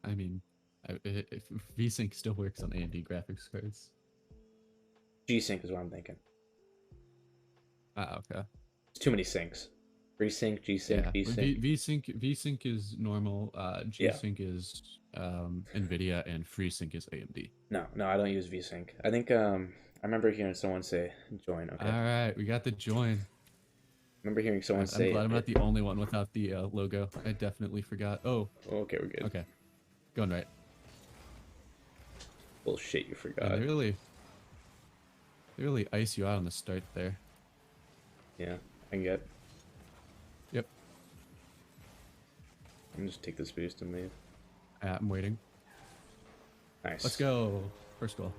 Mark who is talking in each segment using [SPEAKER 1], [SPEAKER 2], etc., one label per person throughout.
[SPEAKER 1] I mean, if VSync still works on AMD graphics cards.
[SPEAKER 2] G-Sync is what I'm thinking.
[SPEAKER 1] Ah, okay.
[SPEAKER 2] It's too many syncs. FreeSync, G-Sync,
[SPEAKER 1] Yeah,
[SPEAKER 2] V-Sync.
[SPEAKER 1] VSync is normal.
[SPEAKER 2] Yeah.
[SPEAKER 1] G-Sync is NVIDIA, and FreeSync is AMD.
[SPEAKER 2] No, no, I don't use V-Sync. I think I remember hearing someone say join.
[SPEAKER 1] All
[SPEAKER 2] Okay.
[SPEAKER 1] right, we got the join.
[SPEAKER 2] I remember hearing
[SPEAKER 1] All
[SPEAKER 2] someone
[SPEAKER 1] right, I'm
[SPEAKER 2] say
[SPEAKER 1] glad I'm not
[SPEAKER 2] it.
[SPEAKER 1] the only one without the logo. I definitely forgot. Oh,
[SPEAKER 2] Okay, we're good.
[SPEAKER 1] okay, going right.
[SPEAKER 2] Bullshit, you
[SPEAKER 1] And
[SPEAKER 2] forgot.
[SPEAKER 1] they really ice you out on the start there.
[SPEAKER 2] Yeah, I can get.
[SPEAKER 1] Yep,
[SPEAKER 2] I'm just take this boost and leave.
[SPEAKER 1] I'm waiting.
[SPEAKER 2] Nice.
[SPEAKER 1] Let's go. First goal.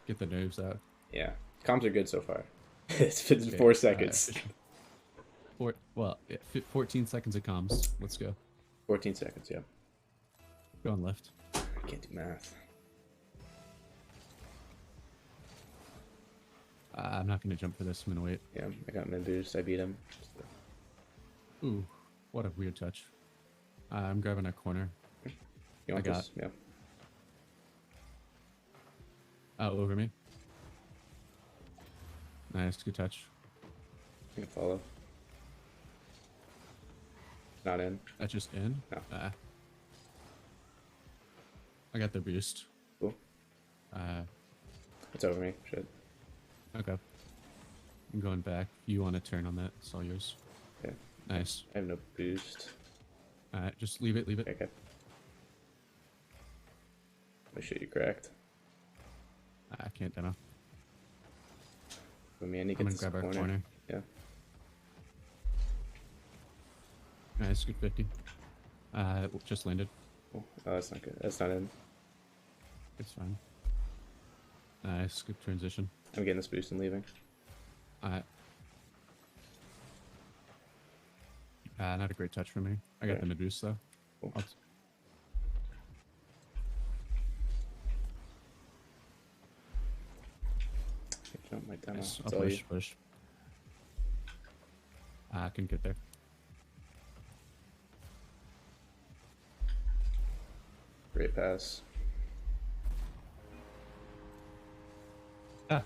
[SPEAKER 1] Get the nerves out.
[SPEAKER 2] Yeah, comms are good so far. It's been
[SPEAKER 1] Okay,
[SPEAKER 2] 4 seconds.
[SPEAKER 1] efficient. Well, yeah, 14 seconds of comms. Let's go.
[SPEAKER 2] 14 seconds. Yeah.
[SPEAKER 1] Going left.
[SPEAKER 2] I can't do math.
[SPEAKER 1] I'm not gonna jump for this. I'm gonna wait.
[SPEAKER 2] Yeah, I got mid boost. I beat him.
[SPEAKER 1] Ooh, what a weird touch. I'm grabbing a corner.
[SPEAKER 2] You want
[SPEAKER 1] I got.
[SPEAKER 2] this? Yeah.
[SPEAKER 1] Over me. Nice, good touch.
[SPEAKER 2] I can follow. Not in.
[SPEAKER 1] That's just in.
[SPEAKER 2] No.
[SPEAKER 1] I got the boost.
[SPEAKER 2] Cool. It's over me. Shit.
[SPEAKER 1] Okay. I'm going back. You want to turn on that? It's all yours.
[SPEAKER 2] Okay.
[SPEAKER 1] Nice.
[SPEAKER 2] I have no boost.
[SPEAKER 1] Just leave it. Leave it.
[SPEAKER 2] Okay. Oh shit, you cracked.
[SPEAKER 1] I can't demo.
[SPEAKER 2] But man, you
[SPEAKER 1] I'm
[SPEAKER 2] get
[SPEAKER 1] gonna grab
[SPEAKER 2] this
[SPEAKER 1] our corner.
[SPEAKER 2] Yeah.
[SPEAKER 1] Nice, good 50. Just landed.
[SPEAKER 2] Oh, that's not good. That's not in.
[SPEAKER 1] It's fine. Nice, good transition.
[SPEAKER 2] I'm getting this boost and leaving.
[SPEAKER 1] Not a great touch from me. I got
[SPEAKER 2] Okay.
[SPEAKER 1] the mid boost though.
[SPEAKER 2] Cool. Jump my demo.
[SPEAKER 1] Nice.
[SPEAKER 2] It's
[SPEAKER 1] I'll
[SPEAKER 2] all
[SPEAKER 1] push,
[SPEAKER 2] you.
[SPEAKER 1] push. I can get there.
[SPEAKER 2] Great pass.
[SPEAKER 1] That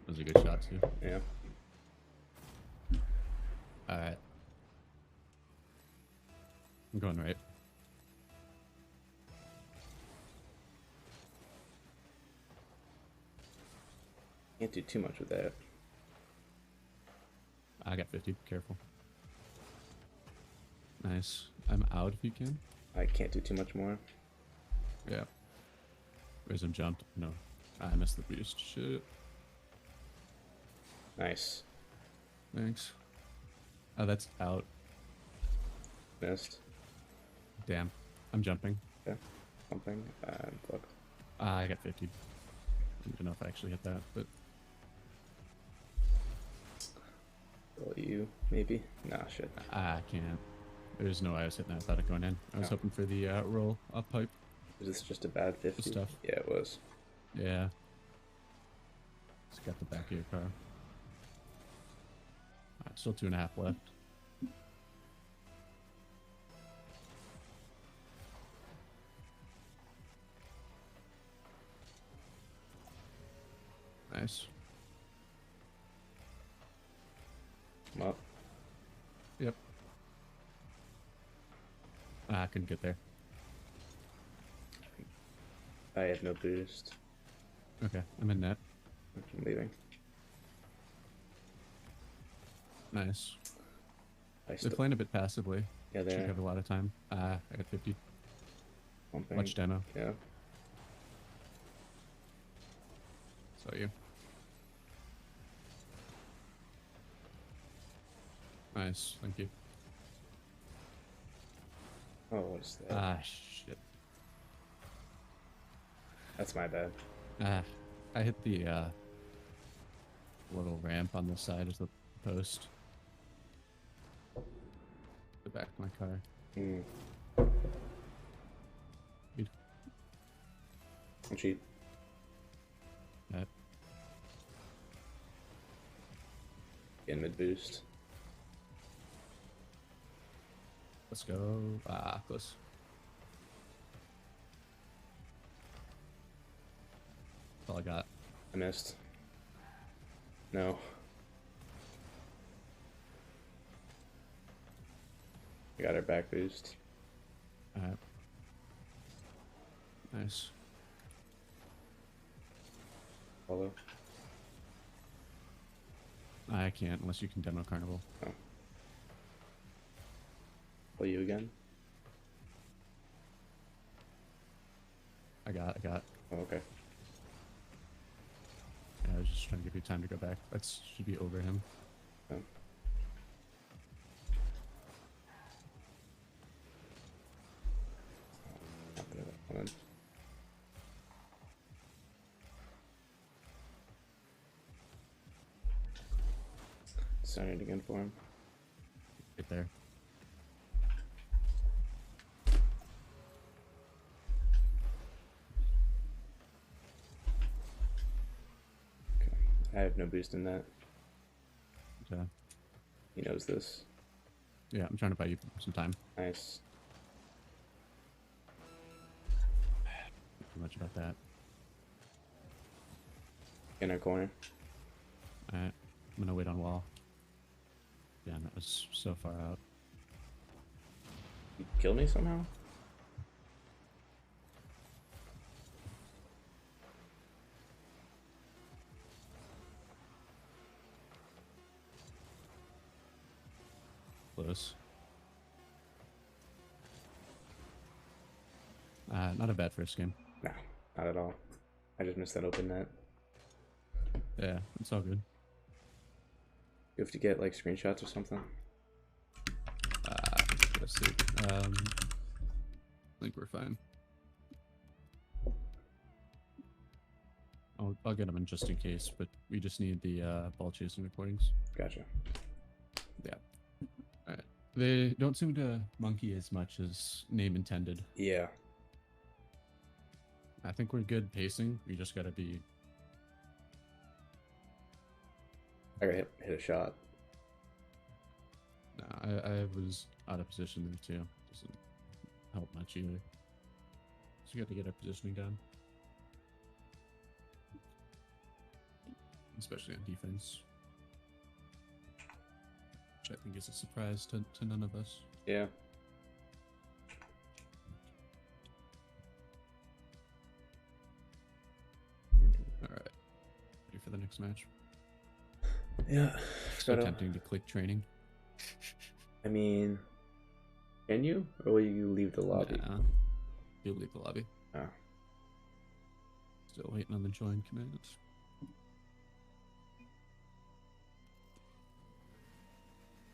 [SPEAKER 1] was a good shot too.
[SPEAKER 2] Yeah.
[SPEAKER 1] Alright. I'm going right.
[SPEAKER 2] Can't do too much with that.
[SPEAKER 1] I got 50. Careful. Nice. I'm out if you can.
[SPEAKER 2] I can't do too much more.
[SPEAKER 1] Yeah. Where's him jumped? No. I missed the boost. Shit.
[SPEAKER 2] Nice.
[SPEAKER 1] Thanks. Oh, that's out.
[SPEAKER 2] Missed.
[SPEAKER 1] Damn. I'm jumping.
[SPEAKER 2] Okay. Something. Fuck.
[SPEAKER 1] I got 50. I don't even know if I actually hit that, but
[SPEAKER 2] Well, you maybe. Nah, shit.
[SPEAKER 1] I can't. There's no way I was hitting that without it going in. I was
[SPEAKER 2] No.
[SPEAKER 1] hoping for the roll up pipe.
[SPEAKER 2] Was this just a bad 50?
[SPEAKER 1] Stuff.
[SPEAKER 2] Yeah, it was.
[SPEAKER 1] Yeah. Just got the back of your car. Alright, still 2.5 left. Nice.
[SPEAKER 2] I'm up.
[SPEAKER 1] Yep. I couldn't get there.
[SPEAKER 2] I have no boost.
[SPEAKER 1] Okay, I'm in net.
[SPEAKER 2] I'm leaving.
[SPEAKER 1] Nice.
[SPEAKER 2] I
[SPEAKER 1] They're
[SPEAKER 2] still.
[SPEAKER 1] playing a bit passively.
[SPEAKER 2] Yeah,
[SPEAKER 1] Should
[SPEAKER 2] there.
[SPEAKER 1] have a lot of time. I got 50.
[SPEAKER 2] Something.
[SPEAKER 1] Much demo.
[SPEAKER 2] Yeah.
[SPEAKER 1] So you. Nice, thank you.
[SPEAKER 2] Oh, what is that?
[SPEAKER 1] Shit.
[SPEAKER 2] That's my bad.
[SPEAKER 1] I hit the little ramp on the side of the post. The back of my car.
[SPEAKER 2] Hmm.
[SPEAKER 1] Good.
[SPEAKER 2] I'm cheap.
[SPEAKER 1] That.
[SPEAKER 2] Getting mid boost.
[SPEAKER 1] Let's go. Ah, close. That's all I got.
[SPEAKER 2] I missed. No. I got our back boost.
[SPEAKER 1] Alright. Nice.
[SPEAKER 2] Follow.
[SPEAKER 1] I can't unless you can demo Carnival.
[SPEAKER 2] Oh. Follow you again?
[SPEAKER 1] I got.
[SPEAKER 2] Oh, okay.
[SPEAKER 1] Yeah, I was just trying to give you time to go back. That should be over him.
[SPEAKER 2] Oh. Hold on. Sign it again for him.
[SPEAKER 1] Right there.
[SPEAKER 2] Okay. I have no boost in that.
[SPEAKER 1] Okay.
[SPEAKER 2] He knows this.
[SPEAKER 1] Yeah, I'm trying to buy you some time.
[SPEAKER 2] Nice.
[SPEAKER 1] Not too much about that.
[SPEAKER 2] In our corner.
[SPEAKER 1] Alright. I'm gonna wait on wall. Yeah, that was so far out.
[SPEAKER 2] You killed me somehow?
[SPEAKER 1] Close. Not a bad first game.
[SPEAKER 2] No, not at all. I just missed that open net.
[SPEAKER 1] Yeah, it's all good.
[SPEAKER 2] You have to get like screenshots or something.
[SPEAKER 1] Let's see. I think we're fine. I'll get them in just in case, but we just need the ball chasing recordings.
[SPEAKER 2] Gotcha.
[SPEAKER 1] Yeah. All right. They don't seem to monkey as much as name intended.
[SPEAKER 2] Yeah.
[SPEAKER 1] I think we're good pacing. We just gotta be.
[SPEAKER 2] I gotta hit a shot.
[SPEAKER 1] Nah, I was out of position there too. Doesn't help much either. So we got to get our positioning down, especially on defense, which I think is a surprise to none of us.
[SPEAKER 2] Yeah.
[SPEAKER 1] All right, ready for the next match?
[SPEAKER 2] Yeah.
[SPEAKER 1] So tempting to click training.
[SPEAKER 2] I mean, can you? Or will you leave the lobby?
[SPEAKER 1] Nah, you'll leave the lobby.
[SPEAKER 2] Oh.
[SPEAKER 1] Still waiting on the join command.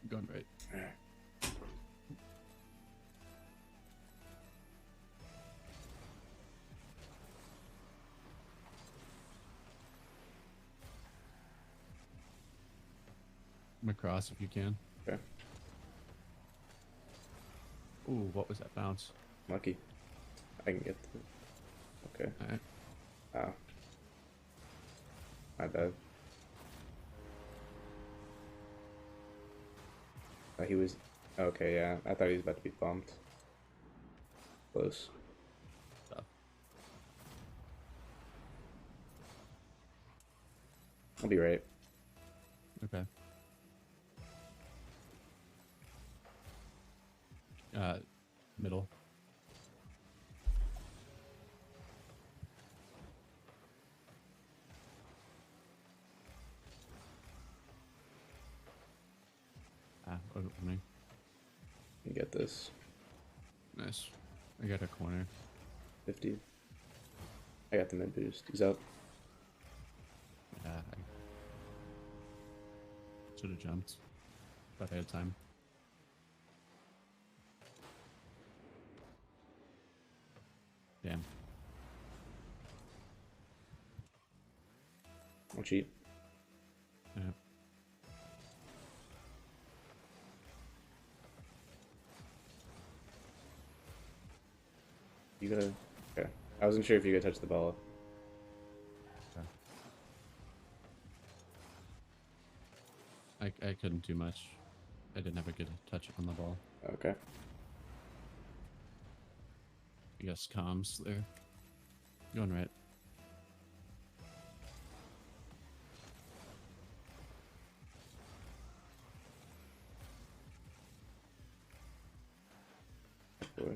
[SPEAKER 1] Going right.
[SPEAKER 2] Alright.
[SPEAKER 1] I'm across if you can.
[SPEAKER 2] Okay.
[SPEAKER 1] Ooh, what was that bounce?
[SPEAKER 2] Lucky. I can get the... Okay.
[SPEAKER 1] Alright.
[SPEAKER 2] Oh. My bad. Thought he was... Okay, yeah. I thought he was about to be bumped. Close.
[SPEAKER 1] Tough.
[SPEAKER 2] I'll be right.
[SPEAKER 1] Okay. Middle. Opening.
[SPEAKER 2] You get this.
[SPEAKER 1] Nice. I got a corner.
[SPEAKER 2] 50. I got the mid boost. He's up.
[SPEAKER 1] Yeah, I should have jumped, but I had time. Damn.
[SPEAKER 2] I'll cheat.
[SPEAKER 1] Yeah.
[SPEAKER 2] You gotta... Okay. I wasn't sure if you could touch the ball.
[SPEAKER 1] Okay. I couldn't do much. I didn't have a good touch on the ball.
[SPEAKER 2] Okay.
[SPEAKER 1] I guess comms there. Going right.
[SPEAKER 2] Boy.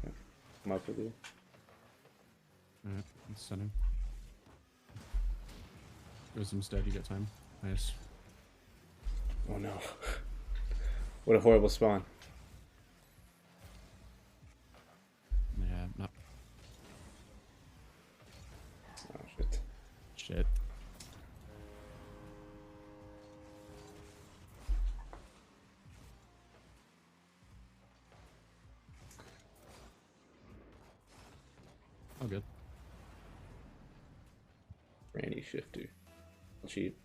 [SPEAKER 2] Okay. I'm up with you.
[SPEAKER 1] Alright, center. Goes instead, you get time. Nice.
[SPEAKER 2] Oh no. What a horrible spawn.
[SPEAKER 1] Yeah, not
[SPEAKER 2] Oh shit.
[SPEAKER 1] shit. Oh, good.
[SPEAKER 2] Randy Shifter. Cheap.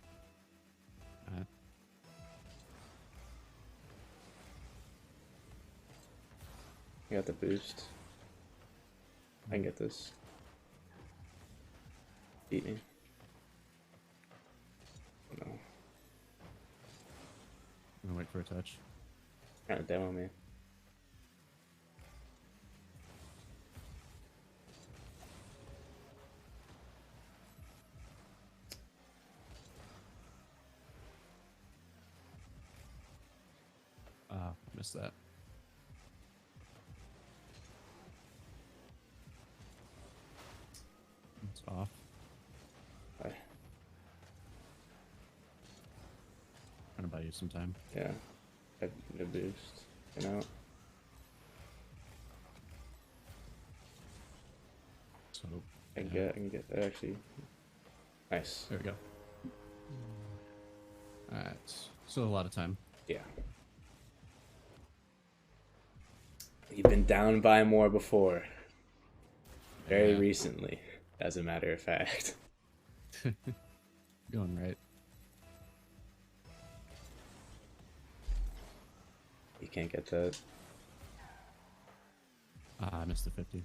[SPEAKER 2] I got the boost. I can get this. Beat me. No.
[SPEAKER 1] I'm gonna wait for a touch.
[SPEAKER 2] Trying to demo me.
[SPEAKER 1] Ah, missed that. It's off.
[SPEAKER 2] Bye.
[SPEAKER 1] Trying to buy you some time.
[SPEAKER 2] Yeah. I have no boost. You know?
[SPEAKER 1] So
[SPEAKER 2] I can get that actually. Nice.
[SPEAKER 1] there we go. Alright. Still a lot of time.
[SPEAKER 2] Yeah. You've been down by more before. Very
[SPEAKER 1] Yeah.
[SPEAKER 2] recently, as a matter of fact.
[SPEAKER 1] Going right.
[SPEAKER 2] You can't get that.
[SPEAKER 1] Ah, I missed the 50.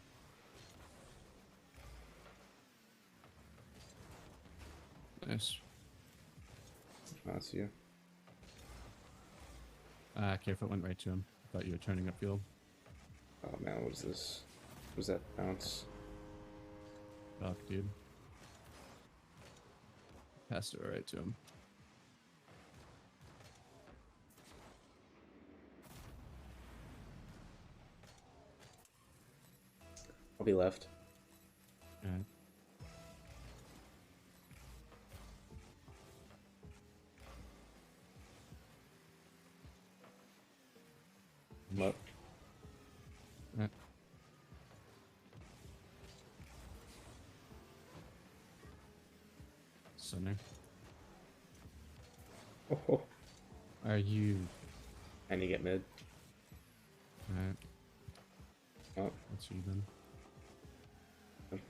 [SPEAKER 1] Nice.
[SPEAKER 2] That's you.
[SPEAKER 1] Carefoot went right to him. Thought you were turning upfield.
[SPEAKER 2] Oh man, what is this? What was that bounce?
[SPEAKER 1] Fuck, dude. Passed it right to him.
[SPEAKER 2] I'll be left.
[SPEAKER 1] Alright.
[SPEAKER 2] I'm up.
[SPEAKER 1] Alright. Center.
[SPEAKER 2] Oh,
[SPEAKER 1] Are you...
[SPEAKER 2] and you get mid.
[SPEAKER 1] Alright.
[SPEAKER 2] Oh,
[SPEAKER 1] That's you then.
[SPEAKER 2] okay.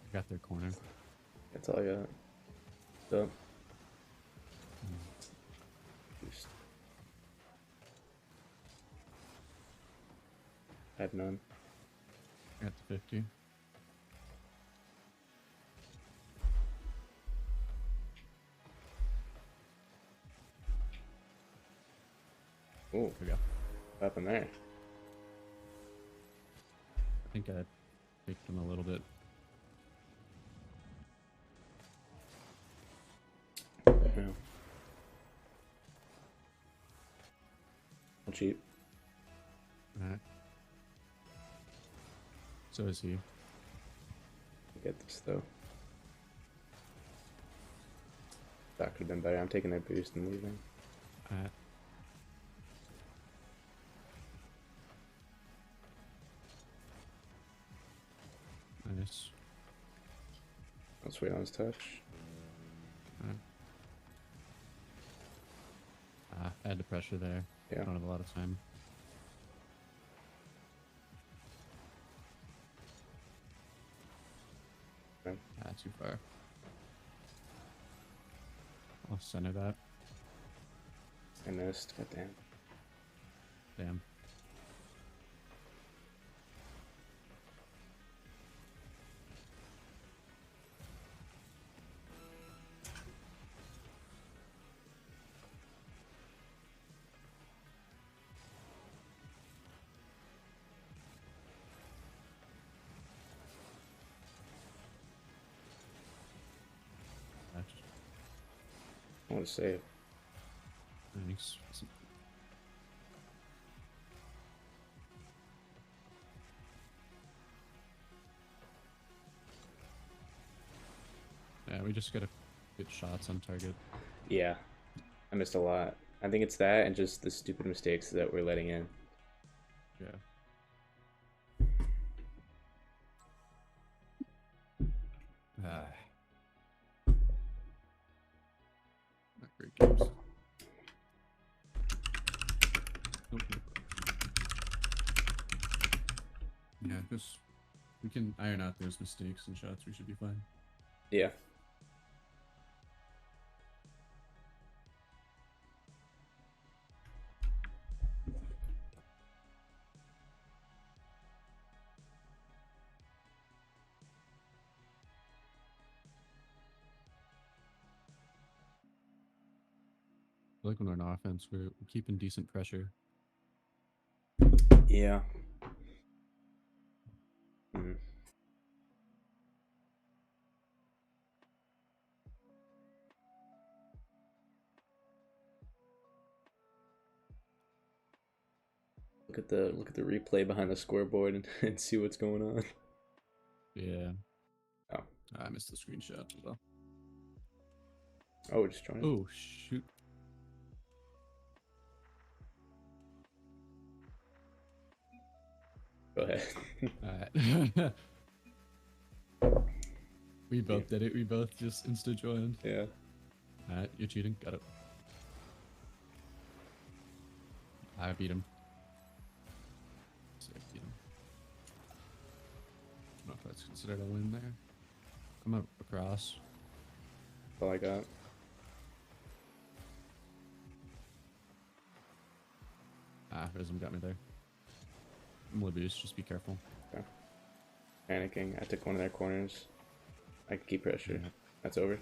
[SPEAKER 1] I got their corner.
[SPEAKER 2] That's all I got. So. Boost. I have none.
[SPEAKER 1] I got the 50.
[SPEAKER 2] Ooh,
[SPEAKER 1] There we go.
[SPEAKER 2] what happened there?
[SPEAKER 1] I think I faked him a little bit.
[SPEAKER 2] Yeah. I'm cheap.
[SPEAKER 1] Alright. So is he.
[SPEAKER 2] I get this though. That could have been better. I'm taking that boost and leaving.
[SPEAKER 1] Alright. Nice.
[SPEAKER 2] Let's wait on his touch.
[SPEAKER 1] Alright. I had the pressure there.
[SPEAKER 2] Yeah.
[SPEAKER 1] I don't have a lot of time.
[SPEAKER 2] Okay.
[SPEAKER 1] Too far. I'll center that.
[SPEAKER 2] I missed. God damn.
[SPEAKER 1] Damn.
[SPEAKER 2] I want to save.
[SPEAKER 1] Thanks. Yeah, we just gotta get shots on target.
[SPEAKER 2] Yeah, I missed a lot. I think it's that and just the stupid mistakes that we're letting in.
[SPEAKER 1] Yeah. Ah. Not great games. Nope. Yeah, just we can iron out those mistakes and shots. We should be fine.
[SPEAKER 2] Yeah.
[SPEAKER 1] I like when we're on offense, we're keeping decent pressure.
[SPEAKER 2] Yeah. Mm. Look at the replay behind the scoreboard and see what's going on.
[SPEAKER 1] Yeah.
[SPEAKER 2] Oh.
[SPEAKER 1] I missed the screenshot as well.
[SPEAKER 2] Oh, we're just trying.
[SPEAKER 1] Oh shoot.
[SPEAKER 2] Go ahead.
[SPEAKER 1] Alright. We both did it. We both just insta joined.
[SPEAKER 2] Yeah.
[SPEAKER 1] Alright, you're cheating. Got it. I beat him. So I beat him. I don't know if that's considered a win there. Come up across.
[SPEAKER 2] That's all I got.
[SPEAKER 1] Ah, Rhythm got me there. I'm gonna boost, just be careful.
[SPEAKER 2] Okay. Panicking. I took one of their corners. I can keep pressure.
[SPEAKER 1] Yeah.
[SPEAKER 2] That's over.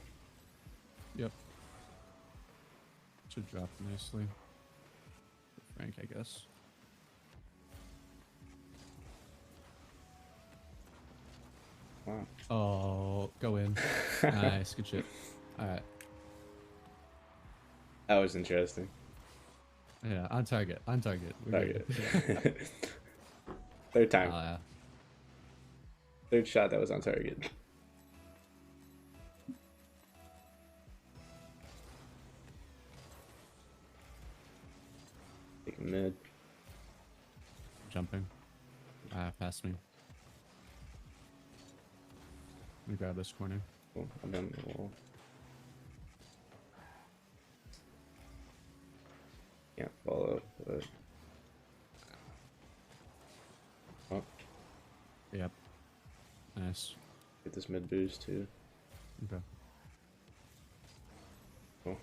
[SPEAKER 1] Yep. Should drop nicely. Frank, I guess.
[SPEAKER 2] Wow.
[SPEAKER 1] Oh, go in. Nice, good shit. Alright.
[SPEAKER 2] That was interesting.
[SPEAKER 1] Yeah, on target. On target. We're
[SPEAKER 2] Target.
[SPEAKER 1] good.
[SPEAKER 2] Third time.
[SPEAKER 1] Oh, yeah.
[SPEAKER 2] Third shot that was on target. Take him mid.
[SPEAKER 1] Jumping. Ah, past me. Let me grab this corner.
[SPEAKER 2] Cool. I'm on the wall. Can't follow, but oh,
[SPEAKER 1] Yep. Nice.
[SPEAKER 2] get this mid boost too.
[SPEAKER 1] Okay.
[SPEAKER 2] Cool.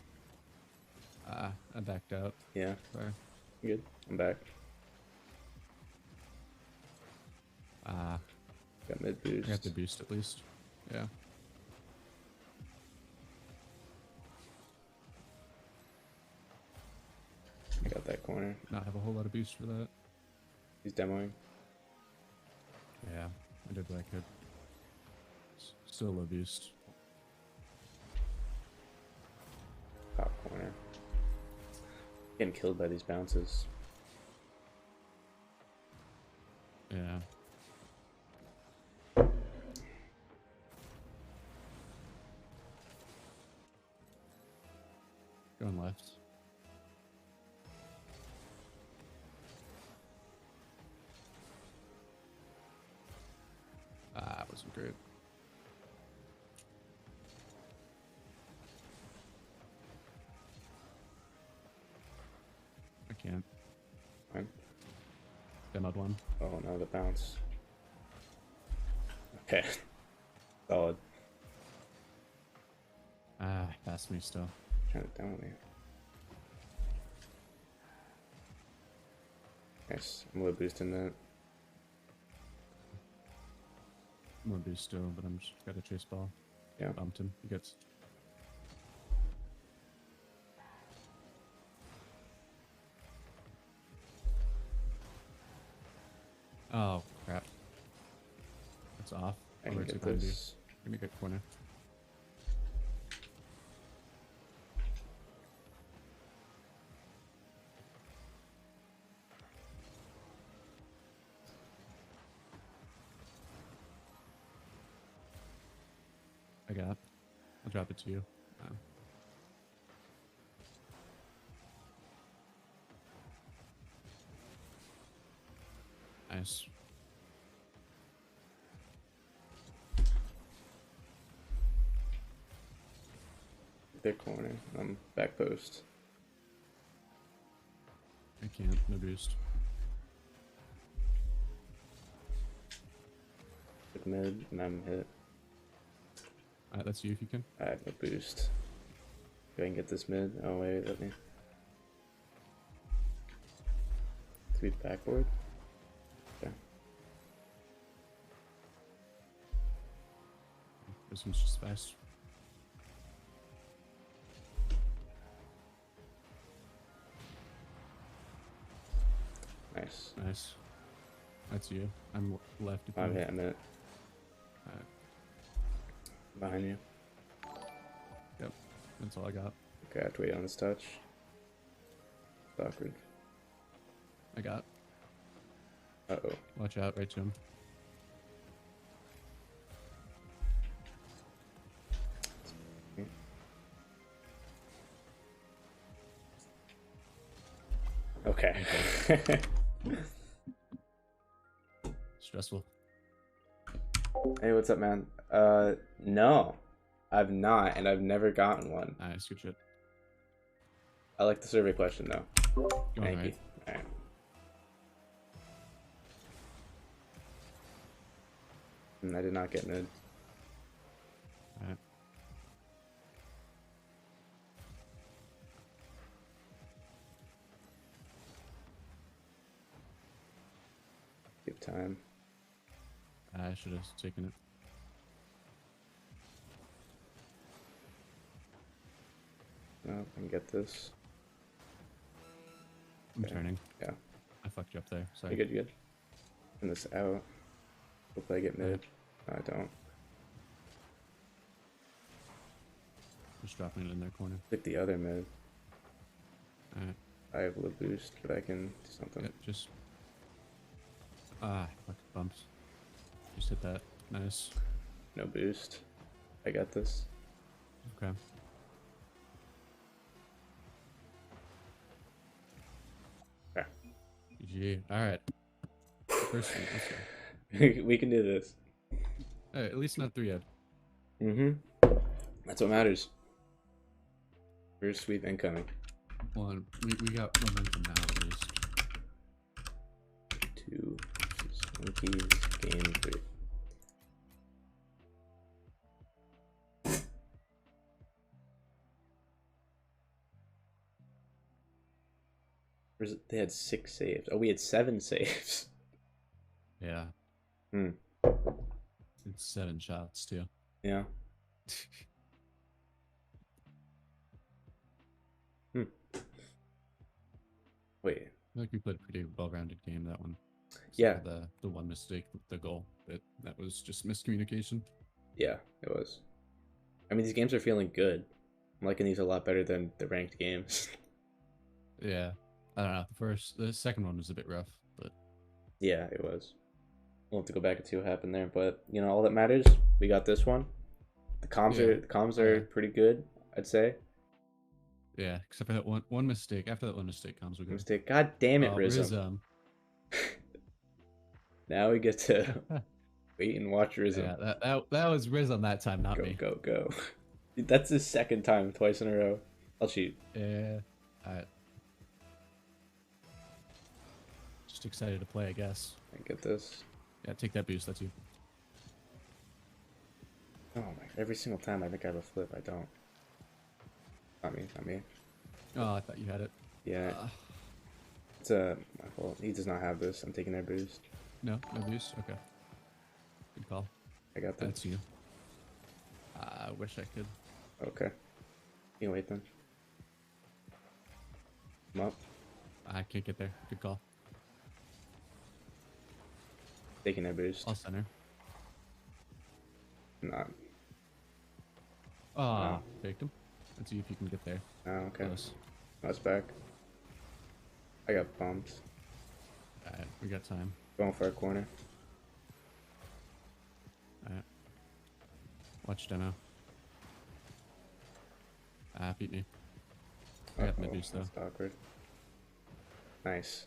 [SPEAKER 1] Ah, I backed out.
[SPEAKER 2] Yeah,
[SPEAKER 1] Sorry.
[SPEAKER 2] good. I'm back.
[SPEAKER 1] Ah,
[SPEAKER 2] Got mid
[SPEAKER 1] I got
[SPEAKER 2] boost.
[SPEAKER 1] the boost at least. Yeah.
[SPEAKER 2] Got that corner.
[SPEAKER 1] Not have a whole lot of boost for that.
[SPEAKER 2] He's demoing.
[SPEAKER 1] Yeah, I did what I could. Still low boost.
[SPEAKER 2] Top corner. Getting killed by these bounces.
[SPEAKER 1] Yeah. Going left. Ah, that wasn't great. I can't.
[SPEAKER 2] Fine.
[SPEAKER 1] Demoed one.
[SPEAKER 2] Oh no, the bounce. Okay. Solid.
[SPEAKER 1] Ah, past me still.
[SPEAKER 2] Trying to down me. Nice. I'm low boosting that.
[SPEAKER 1] More boost still, but I'm just got a chase ball.
[SPEAKER 2] Yeah.
[SPEAKER 1] Bumped him. He gets. Oh crap. That's off.
[SPEAKER 2] I can
[SPEAKER 1] Over
[SPEAKER 2] get
[SPEAKER 1] 290.
[SPEAKER 2] this.
[SPEAKER 1] Give me a good corner. I got. I'll drop it to you. Nice.
[SPEAKER 2] Big corner. I'm back post.
[SPEAKER 1] I can't. No boost.
[SPEAKER 2] Hit mid, and I'm hit.
[SPEAKER 1] Alright, that's you if you can.
[SPEAKER 2] I have no boost. If I can get this mid. Oh wait, let me. Sweep backboard. Okay.
[SPEAKER 1] This one's just fast.
[SPEAKER 2] Nice.
[SPEAKER 1] Nice. That's you. I'm left. If
[SPEAKER 2] I'm
[SPEAKER 1] you-
[SPEAKER 2] hit. I'm hit.
[SPEAKER 1] Alright.
[SPEAKER 2] Behind you.
[SPEAKER 1] Yep. That's all I got.
[SPEAKER 2] Okay, I have to wait on this touch. It's awkward.
[SPEAKER 1] I got.
[SPEAKER 2] Uh-oh.
[SPEAKER 1] Watch out, right to him.
[SPEAKER 2] Okay.
[SPEAKER 1] Stressful.
[SPEAKER 2] Hey, what's up, man? No. I've not, and I've never gotten one.
[SPEAKER 1] Nice, good shit.
[SPEAKER 2] I like the survey question, though.
[SPEAKER 1] Going
[SPEAKER 2] Thank
[SPEAKER 1] right.
[SPEAKER 2] you. Alright. I did not get mid.
[SPEAKER 1] Alright.
[SPEAKER 2] Give time.
[SPEAKER 1] I should have taken it.
[SPEAKER 2] No, I can get this.
[SPEAKER 1] I'm
[SPEAKER 2] Okay.
[SPEAKER 1] turning.
[SPEAKER 2] Yeah.
[SPEAKER 1] I fucked you up there. Sorry.
[SPEAKER 2] You good, you good? Send this out. Hopefully I get mid. No, I don't.
[SPEAKER 1] Just dropping it in their corner.
[SPEAKER 2] Pick the other mid.
[SPEAKER 1] Alright.
[SPEAKER 2] I have low boost, but I can do something.
[SPEAKER 1] Yep, just. Ah, fuck bumps. Just hit that. Nice.
[SPEAKER 2] No boost. I got this.
[SPEAKER 1] Okay.
[SPEAKER 2] Okay.
[SPEAKER 1] GG. Alright. First one, let's go.
[SPEAKER 2] We can do this.
[SPEAKER 1] Hey, at least not 3 yet.
[SPEAKER 2] Mm-hmm. That's what matters. First sweep incoming.
[SPEAKER 1] One. We got momentum now at least.
[SPEAKER 2] 2 monkeys, game 3. They had 6 saves. Oh, we had 7 saves.
[SPEAKER 1] Yeah.
[SPEAKER 2] Hmm.
[SPEAKER 1] It's 7 shots too.
[SPEAKER 2] Yeah. Wait.
[SPEAKER 1] I feel like we played a pretty well-rounded game that one.
[SPEAKER 2] Yeah.
[SPEAKER 1] The one mistake with the goal, that was just miscommunication.
[SPEAKER 2] Yeah, it was. I mean, these games are feeling good. I'm liking these a lot better than the ranked games.
[SPEAKER 1] Yeah. I don't know. The second one was a bit rough, but
[SPEAKER 2] Yeah, it was. We'll have to go back and see what happened there, but you know, all that matters, we got this one. The comms are pretty good, I'd say.
[SPEAKER 1] yeah, except for that one mistake. After that one mistake comes, we go.
[SPEAKER 2] Mistake. God damn it,
[SPEAKER 1] Oh,
[SPEAKER 2] Rizm. Now we get to wait and watch Rizm.
[SPEAKER 1] Yeah, that was Rizm that time, not
[SPEAKER 2] Go,
[SPEAKER 1] me.
[SPEAKER 2] go, go. That's his second time, twice in a row. I'll cheat.
[SPEAKER 1] Yeah. Alright. Just excited to play, I guess.
[SPEAKER 2] I get this.
[SPEAKER 1] Yeah, take that boost. That's you.
[SPEAKER 2] Oh my! Every single time I think I have a flip, I don't. Not me, not me.
[SPEAKER 1] Oh, I thought you had it.
[SPEAKER 2] Yeah,
[SPEAKER 1] Uh,
[SPEAKER 2] it's my fault. He does not have this. I'm taking their boost.
[SPEAKER 1] no boost. Okay. Good call.
[SPEAKER 2] I got them.
[SPEAKER 1] That's you. I wish I could.
[SPEAKER 2] Okay. You can wait then. Come up.
[SPEAKER 1] I can't get there. Good call.
[SPEAKER 2] Taking their boost.
[SPEAKER 1] I'll center.
[SPEAKER 2] Not.
[SPEAKER 1] Oh, faked him. Let's see if you can get there.
[SPEAKER 2] Oh, okay.
[SPEAKER 1] Close.
[SPEAKER 2] I was back. I got bombs.
[SPEAKER 1] Alright, we got time.
[SPEAKER 2] Going for a corner.
[SPEAKER 1] Alright. Watch demo. Beat me. I got mid boost though.
[SPEAKER 2] That's awkward. Nice.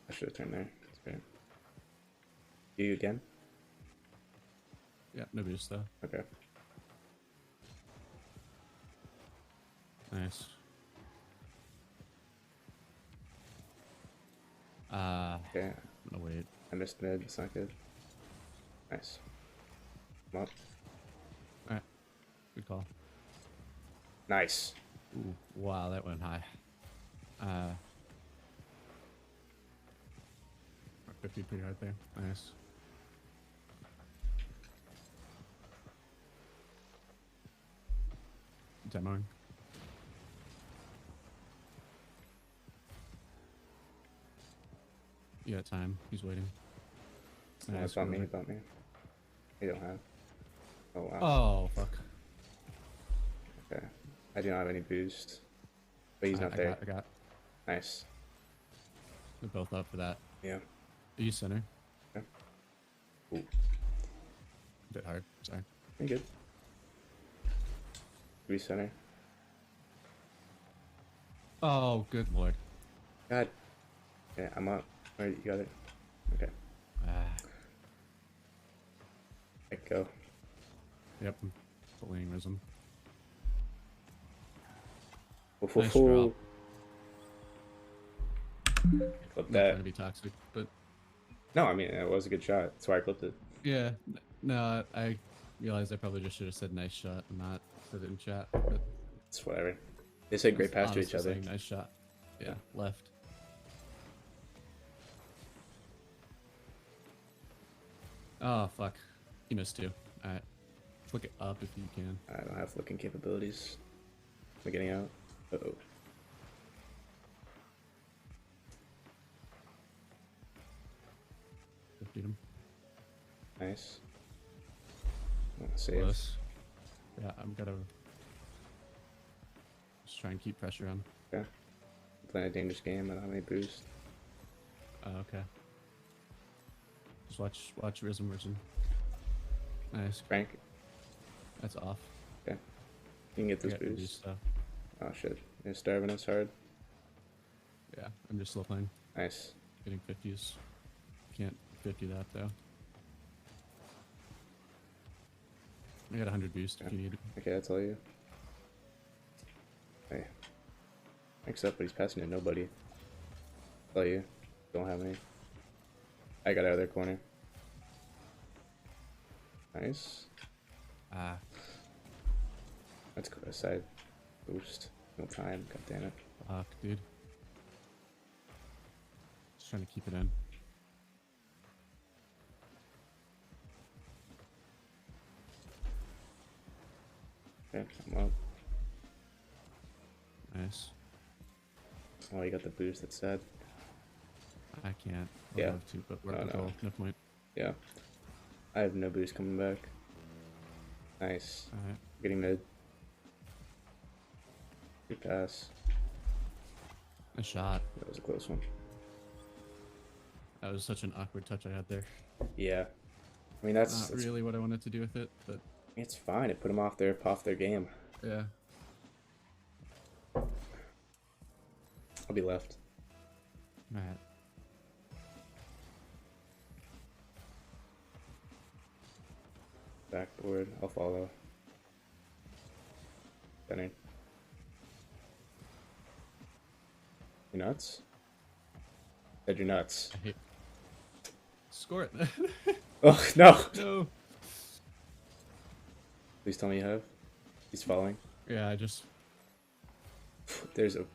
[SPEAKER 2] I should have turned there. That's great. You again?
[SPEAKER 1] Yeah, no boost though.
[SPEAKER 2] Okay.
[SPEAKER 1] Nice.
[SPEAKER 2] Okay.
[SPEAKER 1] No wait.
[SPEAKER 2] I missed mid. It's not good. Nice. Come up.
[SPEAKER 1] Alright. Good call.
[SPEAKER 2] Nice.
[SPEAKER 1] Ooh, wow, that went high. 50 pretty right there. Nice. Demoing. You got time. He's waiting.
[SPEAKER 2] Oh, it's on me. It's on me. You don't have. Oh wow.
[SPEAKER 1] Oh, fuck.
[SPEAKER 2] Okay. I do not have any boost. But he's not there.
[SPEAKER 1] I got.
[SPEAKER 2] Nice.
[SPEAKER 1] They're both up for that.
[SPEAKER 2] Yeah.
[SPEAKER 1] Are you center?
[SPEAKER 2] Yeah. Ooh.
[SPEAKER 1] Bit hard. Sorry.
[SPEAKER 2] You're good. Recenter.
[SPEAKER 1] Oh, good lord.
[SPEAKER 2] God. Yeah, I'm up. Alright, you got it. Okay. Let go.
[SPEAKER 1] Yep. I'm bullying Rhythm.
[SPEAKER 2] Oof,
[SPEAKER 1] Nice
[SPEAKER 2] oof, oof.
[SPEAKER 1] drop.
[SPEAKER 2] Clip
[SPEAKER 1] Not
[SPEAKER 2] that.
[SPEAKER 1] trying to be toxic, but
[SPEAKER 2] No, I mean, it was a good shot. That's why I clipped it.
[SPEAKER 1] yeah. No, I realized I probably just should have said nice shot and not put it in chat. But
[SPEAKER 2] It's whatever. They said great pass to each
[SPEAKER 1] honestly
[SPEAKER 2] other.
[SPEAKER 1] saying nice shot. Yeah, left. Oh, fuck. He missed too. Alright. Flick it up if you can.
[SPEAKER 2] I don't have flicking capabilities. Am I getting out? Uh-oh.
[SPEAKER 1] Beat him.
[SPEAKER 2] Nice. Save.
[SPEAKER 1] Close. Yeah, I'm gonna just try and keep pressure on.
[SPEAKER 2] Okay. I'm playing a dangerous game. I don't have any boost.
[SPEAKER 1] Okay. Just watch Rhythm. Nice.
[SPEAKER 2] Frank,
[SPEAKER 1] That's off.
[SPEAKER 2] you can get
[SPEAKER 1] I
[SPEAKER 2] this
[SPEAKER 1] got no
[SPEAKER 2] boost.
[SPEAKER 1] though.
[SPEAKER 2] Oh shit. You're starving us hard.
[SPEAKER 1] Yeah, I'm just slow playing.
[SPEAKER 2] Nice.
[SPEAKER 1] Getting 50s. Can't 50 that though. I got 100 boost if you need it.
[SPEAKER 2] Okay, that's all you. Hey. Except, but he's passing to nobody. All you. Don't have any. I got out of their corner. Nice. Let's go aside. Boost. No time. God damn it.
[SPEAKER 1] Fuck, dude. Just trying to keep it in.
[SPEAKER 2] Okay, I'm up.
[SPEAKER 1] Nice.
[SPEAKER 2] Oh, you got the boost. That's sad.
[SPEAKER 1] I can't. I'd
[SPEAKER 2] Yeah.
[SPEAKER 1] love to, but we're
[SPEAKER 2] Oh,
[SPEAKER 1] at the
[SPEAKER 2] no.
[SPEAKER 1] goal. No point.
[SPEAKER 2] Yeah. I have no boost coming back. Nice.
[SPEAKER 1] Alright.
[SPEAKER 2] Getting mid. Good pass.
[SPEAKER 1] Nice shot.
[SPEAKER 2] That was a close one.
[SPEAKER 1] That was such an awkward touch I had there.
[SPEAKER 2] Yeah. I mean, that's
[SPEAKER 1] Not really what I wanted to do with it, but
[SPEAKER 2] it's fine. It put them off their game.
[SPEAKER 1] yeah.
[SPEAKER 2] I'll be left.
[SPEAKER 1] Alright.
[SPEAKER 2] Backboard. I'll follow. Center. You nuts? Said you're nuts.
[SPEAKER 1] I hate. Score it.
[SPEAKER 2] Oh no!
[SPEAKER 1] No.
[SPEAKER 2] Please tell me you have. He's following.
[SPEAKER 1] Yeah, just
[SPEAKER 2] There's a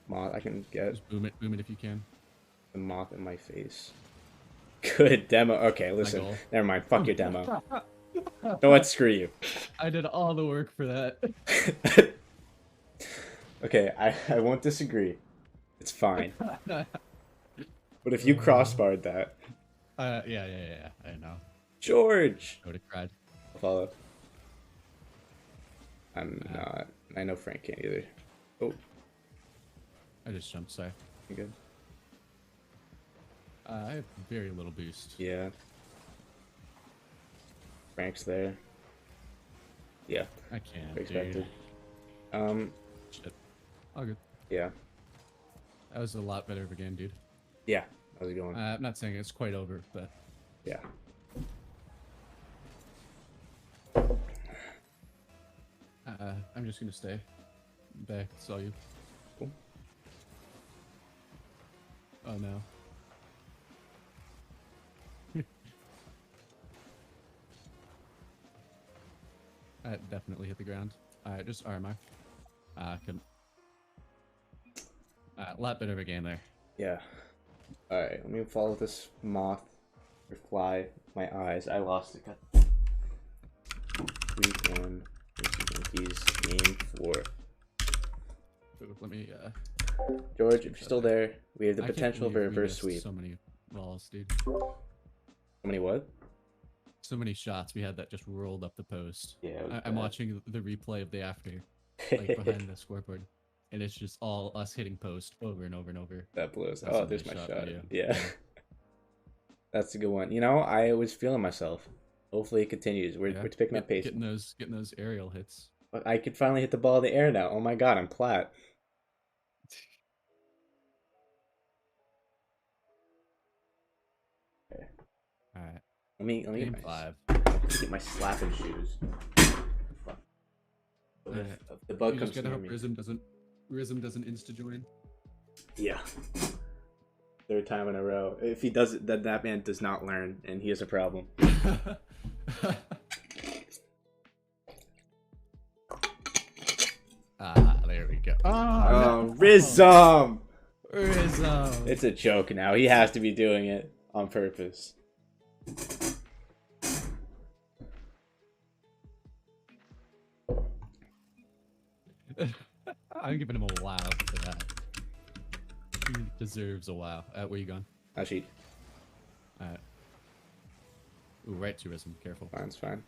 [SPEAKER 2] moth. I can get
[SPEAKER 1] boom it if you can.
[SPEAKER 2] the moth in my face. Good demo. Okay, listen.
[SPEAKER 1] goal.
[SPEAKER 2] Never mind. Fuck your demo. No, what? Screw you.
[SPEAKER 1] I did all the work for that.
[SPEAKER 2] Okay, I won't disagree. It's fine. But if you crossbarred that,
[SPEAKER 1] yeah. I know.
[SPEAKER 2] George,
[SPEAKER 1] I would have cried.
[SPEAKER 2] I'll follow. I'm not. I know Frank can't either. Oh,
[SPEAKER 1] I just jumped. Sorry.
[SPEAKER 2] you good?
[SPEAKER 1] I have very little boost.
[SPEAKER 2] Yeah. Frank's there. Yeah,
[SPEAKER 1] I can't.
[SPEAKER 2] expected.
[SPEAKER 1] Dude. Shit. All good.
[SPEAKER 2] Yeah.
[SPEAKER 1] That was a lot better of a game, dude.
[SPEAKER 2] Yeah. How's it going?
[SPEAKER 1] I'm not saying it's quite over, but
[SPEAKER 2] Yeah.
[SPEAKER 1] I'm just gonna stay back. Saw you.
[SPEAKER 2] Cool.
[SPEAKER 1] Oh no. I definitely hit the ground. Just RMR. Couldn't. A lot better of a game there.
[SPEAKER 2] Yeah. Alright, let me follow this moth or fly. My eyes. I lost it. Week 1 Yankees game 4.
[SPEAKER 1] Ooh, let me.
[SPEAKER 2] George, if you're still there, we have the
[SPEAKER 1] I can't
[SPEAKER 2] potential of a
[SPEAKER 1] believe we
[SPEAKER 2] reverse
[SPEAKER 1] missed
[SPEAKER 2] sweep.
[SPEAKER 1] So many balls, dude.
[SPEAKER 2] How many what?
[SPEAKER 1] So many shots we had that just rolled up the post.
[SPEAKER 2] Yeah. it was
[SPEAKER 1] I'm
[SPEAKER 2] bad.
[SPEAKER 1] watching the replay of the after, like behind the scoreboard, and it's just all us hitting post over and over and over.
[SPEAKER 2] That blows.
[SPEAKER 1] That's
[SPEAKER 2] Oh,
[SPEAKER 1] a
[SPEAKER 2] there's
[SPEAKER 1] nice
[SPEAKER 2] my
[SPEAKER 1] shot
[SPEAKER 2] shot.
[SPEAKER 1] video.
[SPEAKER 2] Yeah. That's a good one. You know, I was feeling myself. Hopefully it continues. We're picking up pace.
[SPEAKER 1] Getting those aerial hits.
[SPEAKER 2] But I could finally hit the ball in the air now. Oh my god, I'm plat. Okay.
[SPEAKER 1] All right.
[SPEAKER 2] Let me
[SPEAKER 1] Game
[SPEAKER 2] get
[SPEAKER 1] 5.
[SPEAKER 2] get my slapping shoes. Fuck.
[SPEAKER 1] Alright.
[SPEAKER 2] The bug
[SPEAKER 1] You
[SPEAKER 2] comes
[SPEAKER 1] just gotta
[SPEAKER 2] near
[SPEAKER 1] hope
[SPEAKER 2] me.
[SPEAKER 1] Rizm doesn't insta join.
[SPEAKER 2] Yeah. Third time in a row. If he does it, that man does not learn, and he has a problem.
[SPEAKER 1] There we go.
[SPEAKER 2] Oh, Rizm!
[SPEAKER 1] Rizm!
[SPEAKER 2] It's a joke now. He has to be doing it on purpose.
[SPEAKER 1] I'm giving him a wow for that. He deserves a wow. Where you going?
[SPEAKER 2] I cheat.
[SPEAKER 1] Alright. Ooh, right to Rizm. Careful.
[SPEAKER 2] Mine's fine.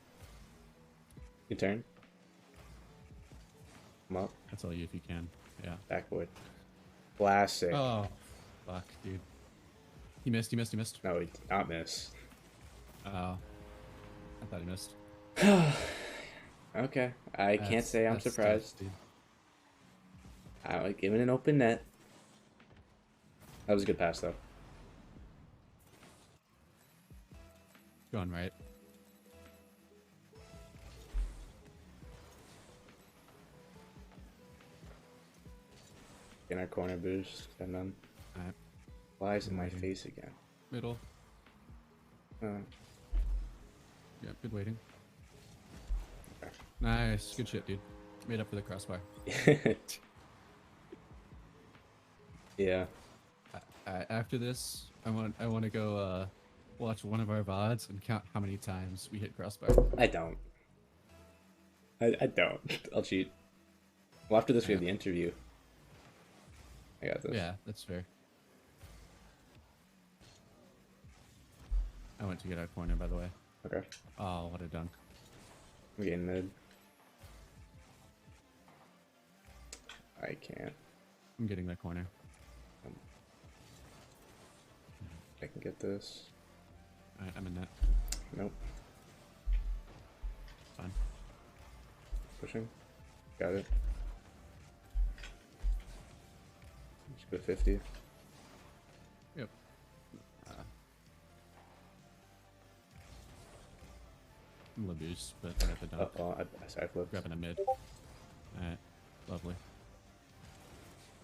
[SPEAKER 2] Good turn. Come up.
[SPEAKER 1] That's all you if you can. Yeah.
[SPEAKER 2] Backboard. Classic.
[SPEAKER 1] Oh, fuck, dude. He missed.
[SPEAKER 2] No, he did not miss.
[SPEAKER 1] Oh. I thought he missed.
[SPEAKER 2] Okay. I can't say I'm
[SPEAKER 1] That's tough,
[SPEAKER 2] surprised.
[SPEAKER 1] dude.
[SPEAKER 2] I like giving an open net. That was a good pass, though.
[SPEAKER 1] Going right.
[SPEAKER 2] In our corner boost. And then
[SPEAKER 1] Alright.
[SPEAKER 2] flies in my
[SPEAKER 1] Waiting.
[SPEAKER 2] face again.
[SPEAKER 1] Middle. Yeah, good waiting.
[SPEAKER 2] Okay.
[SPEAKER 1] Nice. Good shit, dude. Made up for the crossbar.
[SPEAKER 2] Yeah.
[SPEAKER 1] After this, I want to go watch one of our VODs and count how many times we hit crossbar.
[SPEAKER 2] I don't. I don't. I'll cheat. Well, after this, we have the interview. I got this.
[SPEAKER 1] Yeah, that's fair. I went to get our corner, by the way.
[SPEAKER 2] Okay.
[SPEAKER 1] Oh, what a dunk.
[SPEAKER 2] I'm getting mid. I can't.
[SPEAKER 1] I'm getting that corner.
[SPEAKER 2] I can get this.
[SPEAKER 1] I'm in net.
[SPEAKER 2] Nope.
[SPEAKER 1] Fine.
[SPEAKER 2] Pushing. Got it. Just go 50.
[SPEAKER 1] Yep. I'm a boost, but I got the dunk.
[SPEAKER 2] Oh, I side flipped.
[SPEAKER 1] Grabbing a mid. Alright. Lovely.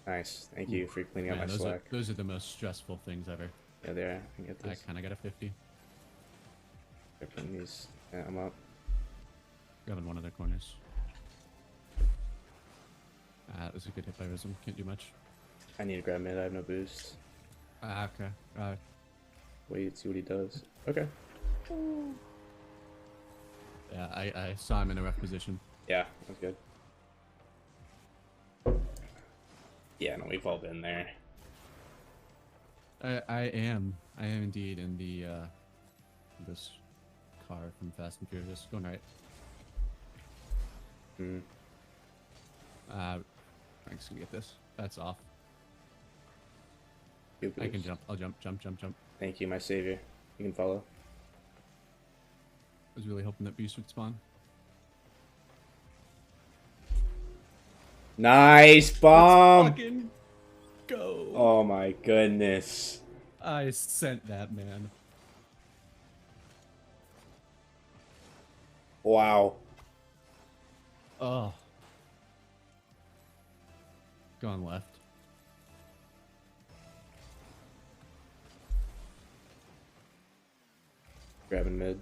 [SPEAKER 2] Nice. Thank you for cleaning up
[SPEAKER 1] Man,
[SPEAKER 2] my
[SPEAKER 1] those
[SPEAKER 2] slack.
[SPEAKER 1] are the most stressful things ever.
[SPEAKER 2] Yeah, there. I can get
[SPEAKER 1] I
[SPEAKER 2] this.
[SPEAKER 1] kind of got a 50.
[SPEAKER 2] They're putting these. Yeah, I'm up.
[SPEAKER 1] Grabbing one of their corners. This is a good hit by Wisdom. Can't do much.
[SPEAKER 2] I need to grab mid. I have no boost.
[SPEAKER 1] Ah, okay.
[SPEAKER 2] Wait, see what he does. Okay.
[SPEAKER 1] Yeah, I saw him in a rough position.
[SPEAKER 2] Yeah, that's good. Yeah, no, we've all been there.
[SPEAKER 1] I am indeed in the this car from Fast and Furious. Going right.
[SPEAKER 2] Hmm.
[SPEAKER 1] Frank's gonna get this. That's off.
[SPEAKER 2] Good
[SPEAKER 1] I can
[SPEAKER 2] boost.
[SPEAKER 1] jump. I'll jump.
[SPEAKER 2] Thank you, my savior. You can follow.
[SPEAKER 1] I was really hoping that boost would spawn.
[SPEAKER 2] Nice bomb!
[SPEAKER 1] Let's fucking go.
[SPEAKER 2] Oh my goodness.
[SPEAKER 1] I sent that, man.
[SPEAKER 2] Wow.
[SPEAKER 1] Oh. Gone left.
[SPEAKER 2] Grabbing mid.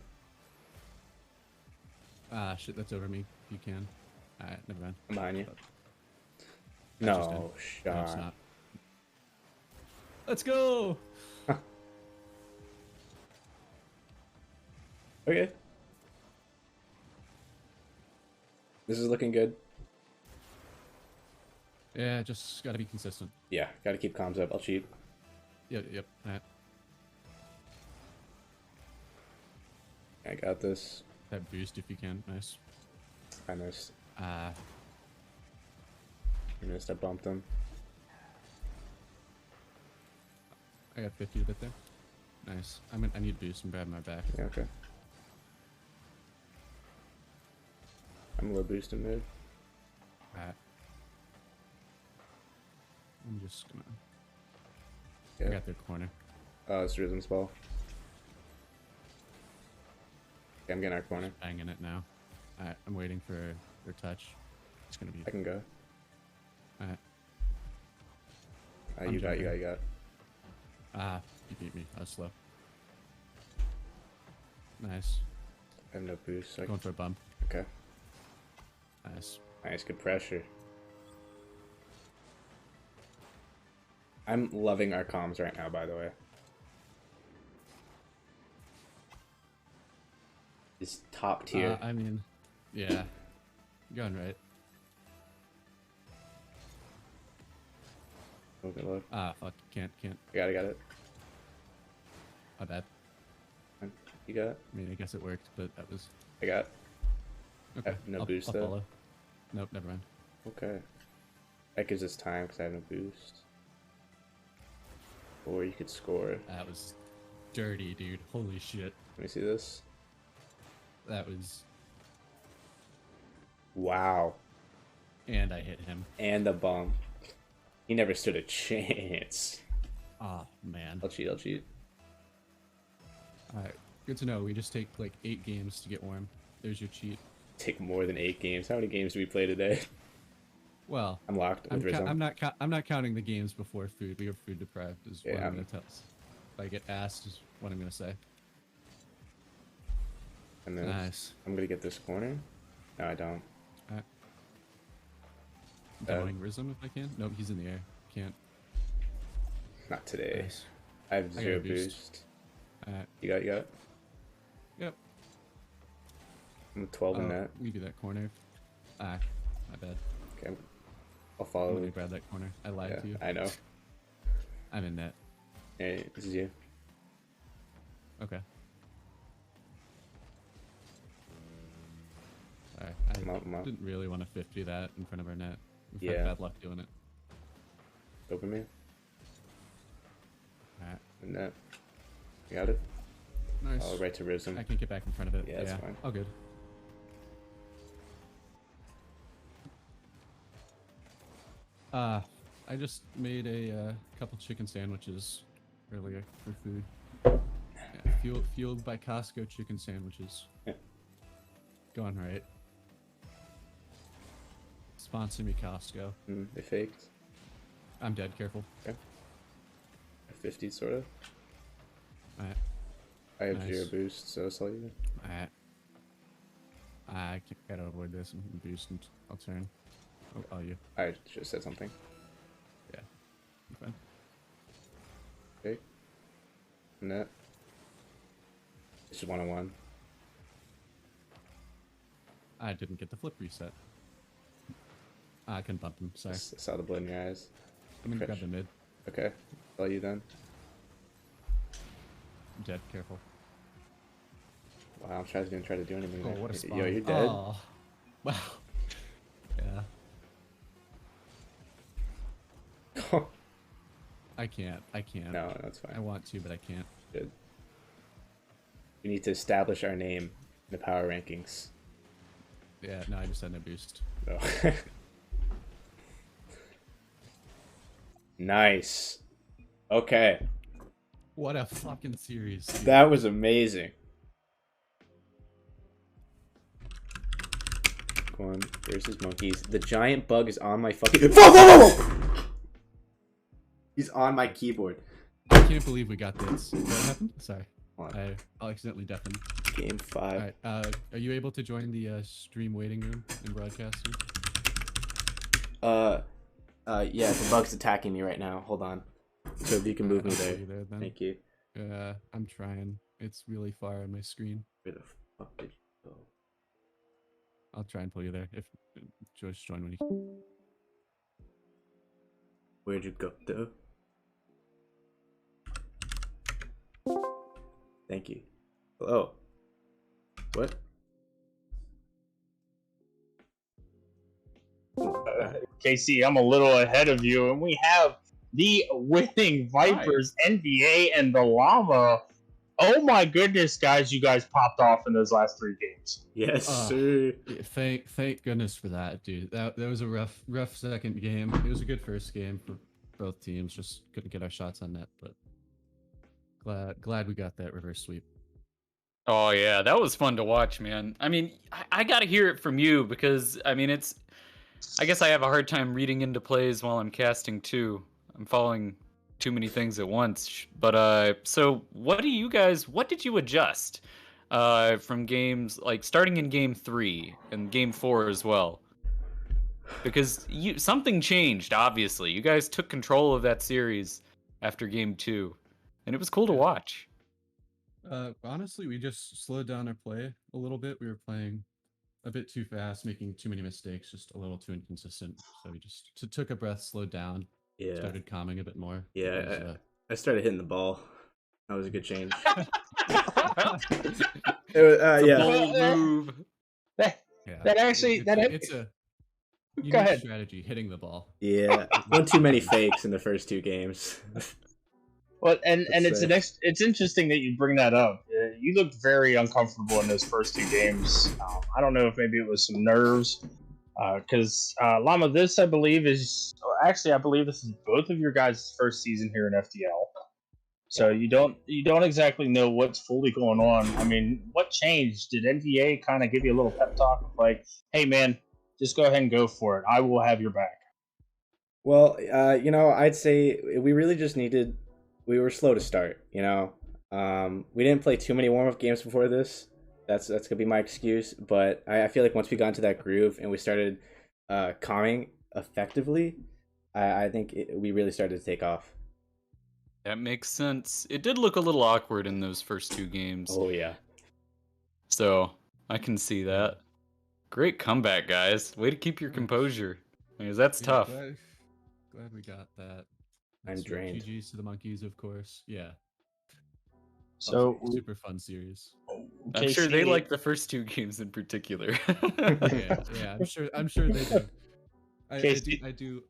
[SPEAKER 1] Ah, shit, that's over me. If you can. Alright, never mind.
[SPEAKER 2] I'm behind you.
[SPEAKER 1] That's just
[SPEAKER 2] No
[SPEAKER 1] No, it's
[SPEAKER 2] shot.
[SPEAKER 1] not. Let's go!
[SPEAKER 2] Okay. This is looking good.
[SPEAKER 1] Yeah, just gotta be consistent.
[SPEAKER 2] Yeah, gotta keep comms up. I'll cheat.
[SPEAKER 1] Yep. Alright.
[SPEAKER 2] I got this.
[SPEAKER 1] That boost if you can. Nice.
[SPEAKER 2] I missed.
[SPEAKER 1] Ah,
[SPEAKER 2] I missed. I bumped him.
[SPEAKER 1] I got 50 of it there. Nice. I need boost and grab my back.
[SPEAKER 2] Yeah, okay. I'm low boosting mid.
[SPEAKER 1] Alright. I'm just gonna. I
[SPEAKER 2] Yeah.
[SPEAKER 1] got their corner.
[SPEAKER 2] Oh, it's Rhythm's ball. Okay, I'm getting our corner.
[SPEAKER 1] Banging it now. Alright, I'm waiting for their touch. It's gonna be.
[SPEAKER 2] I can go.
[SPEAKER 1] Alright.
[SPEAKER 2] You got.
[SPEAKER 1] Ah, you beat me. I was slow. Nice.
[SPEAKER 2] I have no boost. So
[SPEAKER 1] Going for a bump.
[SPEAKER 2] okay.
[SPEAKER 1] Nice.
[SPEAKER 2] Nice, good pressure. I'm loving our comms right now, by the way. It's top tier.
[SPEAKER 1] I mean, yeah. Going right.
[SPEAKER 2] Oh, good luck.
[SPEAKER 1] Ah, fuck. Can't.
[SPEAKER 2] Got it.
[SPEAKER 1] My bad.
[SPEAKER 2] You got it?
[SPEAKER 1] I mean, I guess it worked, but that was.
[SPEAKER 2] I got it.
[SPEAKER 1] Okay.
[SPEAKER 2] no
[SPEAKER 1] I'll,
[SPEAKER 2] boost
[SPEAKER 1] I'll
[SPEAKER 2] though?
[SPEAKER 1] follow. Nope, never mind.
[SPEAKER 2] Okay. That gives us time because I have no boost. Or you could score.
[SPEAKER 1] That was dirty, dude. Holy shit.
[SPEAKER 2] Let me see this.
[SPEAKER 1] That was.
[SPEAKER 2] Wow.
[SPEAKER 1] And I hit him.
[SPEAKER 2] And the bump. He never stood a chance.
[SPEAKER 1] Ah, man.
[SPEAKER 2] I'll cheat.
[SPEAKER 1] Alright. Good to know. We just take like 8 games to get warm. There's your cheat.
[SPEAKER 2] Take more than 8 games. How many games do we play today?
[SPEAKER 1] Well,
[SPEAKER 2] I'm locked with Rizzo.
[SPEAKER 1] I'm not counting the games before food. We are food deprived. Is what
[SPEAKER 2] Yeah,
[SPEAKER 1] I'm gonna tell us. If I get asked, is what I'm gonna say.
[SPEAKER 2] And then
[SPEAKER 1] Nice.
[SPEAKER 2] I'm gonna get this corner. No, I don't.
[SPEAKER 1] Alright. Demoing Rhythm if I can. Nope, he's in the air. Can't.
[SPEAKER 2] Not today.
[SPEAKER 1] Nice.
[SPEAKER 2] I have
[SPEAKER 1] I got a
[SPEAKER 2] 0
[SPEAKER 1] boost.
[SPEAKER 2] boost.
[SPEAKER 1] Alright.
[SPEAKER 2] You got it?
[SPEAKER 1] Yep.
[SPEAKER 2] I'm at 12 in that.
[SPEAKER 1] We do that corner. Ah, my bad.
[SPEAKER 2] Okay. I'll
[SPEAKER 1] I'm
[SPEAKER 2] follow.
[SPEAKER 1] gonna grab that corner. I lied
[SPEAKER 2] Yeah,
[SPEAKER 1] to you.
[SPEAKER 2] I know.
[SPEAKER 1] I'm in net.
[SPEAKER 2] Hey, this is you.
[SPEAKER 1] Okay. Sorry,
[SPEAKER 2] I'm up.
[SPEAKER 1] didn't really want to 50 that in front of our net. We've
[SPEAKER 2] Yeah.
[SPEAKER 1] had bad luck doing it.
[SPEAKER 2] Open me.
[SPEAKER 1] Alright.
[SPEAKER 2] In that. You got it?
[SPEAKER 1] Nice.
[SPEAKER 2] Oh, right to Rhythm.
[SPEAKER 1] I can get back in front of it.
[SPEAKER 2] Yeah, that's fine.
[SPEAKER 1] Oh, good. I just made a couple chicken sandwiches earlier for food. Yeah, fueled by Costco chicken sandwiches.
[SPEAKER 2] Yeah.
[SPEAKER 1] Going right. Sponsor me, Costco.
[SPEAKER 2] They faked.
[SPEAKER 1] I'm dead. Careful.
[SPEAKER 2] A 50 sort of.
[SPEAKER 1] Alright.
[SPEAKER 2] I have
[SPEAKER 1] Nice.
[SPEAKER 2] 0 boost, so it's all you.
[SPEAKER 1] Alright. I gotta avoid this and boost and I'll turn. Oh, you.
[SPEAKER 2] I should have said something.
[SPEAKER 1] Yeah. You're fine.
[SPEAKER 2] Okay. Net. This is 101.
[SPEAKER 1] I didn't get the flip reset. I couldn't bump him. Sorry.
[SPEAKER 2] I saw the blood in your eyes.
[SPEAKER 1] I'm gonna grab
[SPEAKER 2] Fresh.
[SPEAKER 1] the mid.
[SPEAKER 2] Okay. Follow you then.
[SPEAKER 1] I'm dead. Careful.
[SPEAKER 2] Wow, I'm gonna try to do anything
[SPEAKER 1] Oh,
[SPEAKER 2] there.
[SPEAKER 1] what a spawn.
[SPEAKER 2] Yo, you're dead.
[SPEAKER 1] Oh. Wow. Yeah. I can't.
[SPEAKER 2] No, that's
[SPEAKER 1] I
[SPEAKER 2] fine.
[SPEAKER 1] want to, but I can't.
[SPEAKER 2] Good. We need to establish our name in the power rankings.
[SPEAKER 1] Yeah, no, I just had no boost.
[SPEAKER 2] So. Nice. Okay.
[SPEAKER 1] What a fucking series. Dude.
[SPEAKER 2] That was amazing. Come on, there's his monkeys. The giant bug is on my fucking. He's on my keyboard.
[SPEAKER 1] I can't believe we got this. What happened? Sorry.
[SPEAKER 2] Hold on.
[SPEAKER 1] I accidentally deafened.
[SPEAKER 2] Game 5.
[SPEAKER 1] Alright, are you able to join the stream waiting room in broadcasting?
[SPEAKER 2] Yeah, the bug's attacking me right now. Hold on. So if you can move me
[SPEAKER 1] I'll
[SPEAKER 2] there.
[SPEAKER 1] pull you there then.
[SPEAKER 2] Thank you.
[SPEAKER 1] I'm trying. It's really far on my screen.
[SPEAKER 2] Where the fuck did you go?
[SPEAKER 1] I'll try and pull you there if George join when you.
[SPEAKER 2] Where'd you go, though? Thank you. Oh. What?
[SPEAKER 3] KC, I'm a little ahead of you, and we have the winning Vipers, NBA, and the Llama. Oh my goodness, guys! You guys popped off in those last 3 games.
[SPEAKER 2] Yes, sir.
[SPEAKER 1] Yeah, thank goodness for that, dude. That was a rough second game. It was a good first game for both teams. Just couldn't get our shots on net, but glad we got that reverse sweep.
[SPEAKER 4] Oh yeah, that was fun to watch, man. I mean, I gotta hear it from you because I mean, I guess I have a hard time reading into plays while I'm casting too. I'm following too many things at once. But so what did you adjust from games like starting in game 3 and game 4 as well? Because something changed. Obviously, you guys took control of that series after game 2, and it was cool to watch.
[SPEAKER 1] Honestly, we just slowed down our play a little bit. We were playing a bit too fast, making too many mistakes, just a little too inconsistent. So we just took a breath, slowed down, started calming a bit more.
[SPEAKER 2] Yeah,
[SPEAKER 1] because,
[SPEAKER 2] I started hitting the ball. That was a good change. It was, yeah.
[SPEAKER 4] Bold move.
[SPEAKER 1] It's a unique
[SPEAKER 3] Go ahead.
[SPEAKER 1] strategy, hitting the ball.
[SPEAKER 2] Yeah, one too many fakes in the first 2 games.
[SPEAKER 3] Well, and
[SPEAKER 2] Let's
[SPEAKER 3] it's interesting that you bring that up. You looked very uncomfortable in those first 2 games. I don't know if maybe it was some nerves, because Llama, this I believe I believe this is both of your guys' first season here in FTL. So you don't exactly know what's fully going on. I mean, what changed? Did NVA kind of give you a little pep talk, like, "Hey, man, just go ahead and go for it. I will have your back."
[SPEAKER 2] Well, I'd say we really just needed. We were slow to start. We didn't play too many warm-up games before this. That's gonna be my excuse. But I feel like once we got into that groove and we started calming effectively, I think we really started to take off.
[SPEAKER 4] That makes sense. It did look a little awkward in those first 2 games.
[SPEAKER 2] Oh yeah.
[SPEAKER 4] So I can see that. Great comeback, guys. Way to keep your composure. Because that's tough.
[SPEAKER 1] Glad we got that.
[SPEAKER 2] I'm
[SPEAKER 1] Sweet
[SPEAKER 2] drained.
[SPEAKER 1] GG's to the monkeys, of course. Yeah.
[SPEAKER 3] So
[SPEAKER 1] Super fun series.
[SPEAKER 4] I'm sure they
[SPEAKER 3] KC,
[SPEAKER 4] like the first 2 games in particular.
[SPEAKER 1] Yeah. I'm sure they do.
[SPEAKER 3] KC.
[SPEAKER 1] I do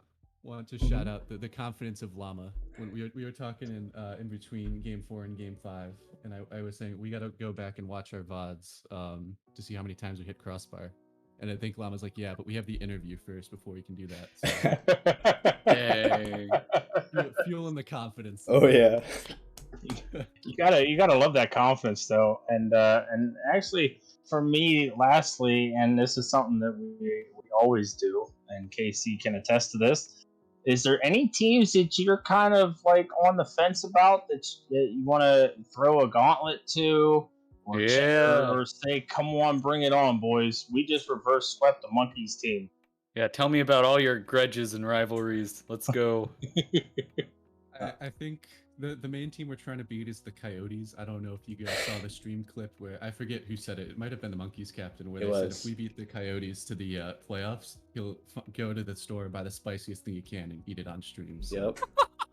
[SPEAKER 1] want to shout out the confidence of Llama when we were talking in between game 4 and game 5, and I was saying we got to go back and watch our VODs to see how many times we hit crossbar. And I think Llama's like, yeah, but we have the interview first before we can do that. So,
[SPEAKER 4] Dang.
[SPEAKER 1] fueling the confidence.
[SPEAKER 2] Oh yeah.
[SPEAKER 3] you gotta love that confidence though, and actually for me, lastly, and this is something that we always do, and KC can attest to this. Is there any teams that you're kind of like on the fence about that you want to throw a gauntlet to?
[SPEAKER 4] Yeah.
[SPEAKER 3] Or say, come on, bring it on, boys. We just reverse swept the Monkeys team.
[SPEAKER 4] Yeah, tell me about all your grudges and rivalries. Let's go.
[SPEAKER 1] I think the main team we're trying to beat is the Coyotes. I don't know if you guys saw the stream clip where I forget who said it. It might have been the Monkeys captain, where
[SPEAKER 2] It
[SPEAKER 1] they said
[SPEAKER 2] was.
[SPEAKER 1] if we beat the Coyotes to the playoffs, he'll go to the store and buy the spiciest thing he can and eat it on stream. So
[SPEAKER 2] Yep.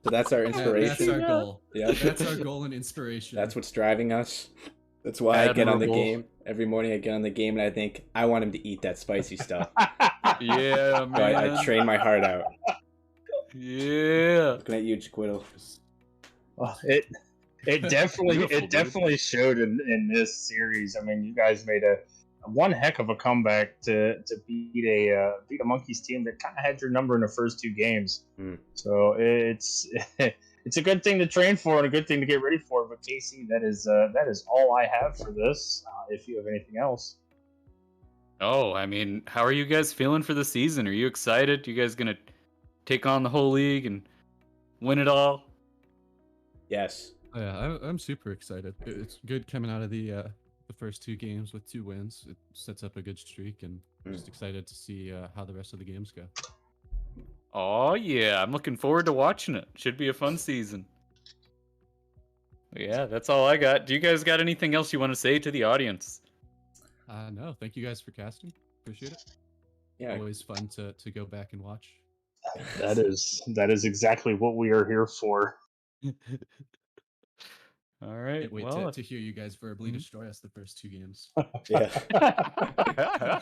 [SPEAKER 2] So that's our
[SPEAKER 1] that's
[SPEAKER 2] inspiration.
[SPEAKER 1] our goal.
[SPEAKER 2] Yep.
[SPEAKER 1] That's our goal and inspiration.
[SPEAKER 2] That's what's driving us. That's why I get on the
[SPEAKER 4] Admirable.
[SPEAKER 2] game every morning. I get on the game and I think I want him to eat that spicy stuff.
[SPEAKER 4] Yeah,
[SPEAKER 2] So
[SPEAKER 4] man.
[SPEAKER 2] I train my heart out.
[SPEAKER 4] Yeah.
[SPEAKER 2] Looking at you, Chiquittle.
[SPEAKER 3] Well, it definitely
[SPEAKER 4] Beautiful, dude.
[SPEAKER 3] definitely showed in this series. I mean, you guys made a one heck of a comeback to beat a Monkeys team that kind of had your number in the first 2 games.
[SPEAKER 2] Mm.
[SPEAKER 3] So it's it's a good thing to train for and a good thing to get ready for. But Casey, that is all I have for this. If you have anything else.
[SPEAKER 4] Oh, I mean, how are you guys feeling for the season? Are you excited? You guys gonna take on the whole league and win it all?
[SPEAKER 2] Yes.
[SPEAKER 1] Yeah, I'm super excited. It's good coming out of the first 2 games with 2 wins. It sets up a good streak, and just excited to see how the rest of the games go.
[SPEAKER 4] Oh yeah, I'm looking forward to watching it. Should be a fun season. Yeah, that's all I got. Do you guys got anything else you want to say to the audience?
[SPEAKER 1] No, thank you guys for casting. Appreciate it.
[SPEAKER 2] Yeah.
[SPEAKER 1] Always fun to go back and watch.
[SPEAKER 3] That is exactly what we are here for.
[SPEAKER 4] All right.
[SPEAKER 1] Can't wait
[SPEAKER 4] Well,
[SPEAKER 1] to hear you guys verbally destroy us the first 2 games.
[SPEAKER 2] Yeah.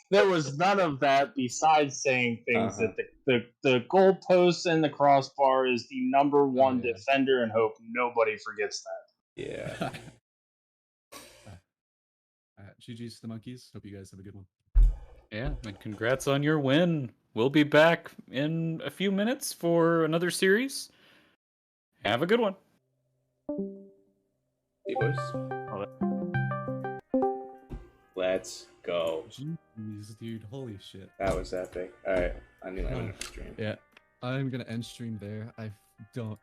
[SPEAKER 3] there was none of that besides saying things
[SPEAKER 2] Uh-huh.
[SPEAKER 3] that the goalpost and the crossbar is the number one
[SPEAKER 1] yeah.
[SPEAKER 3] defender, and hope nobody forgets that.
[SPEAKER 2] Yeah.
[SPEAKER 1] GG's to the Monkeys. Hope you guys have a good one.
[SPEAKER 4] yeah, and congrats on your win. We'll be back in a few minutes for another series. Have a good one.
[SPEAKER 2] Hey, boys. Let's go.
[SPEAKER 1] Jeez, dude. Holy shit.
[SPEAKER 2] That was epic. All right. I knew I went to stream.
[SPEAKER 1] Yeah, I'm gonna end stream there. I don't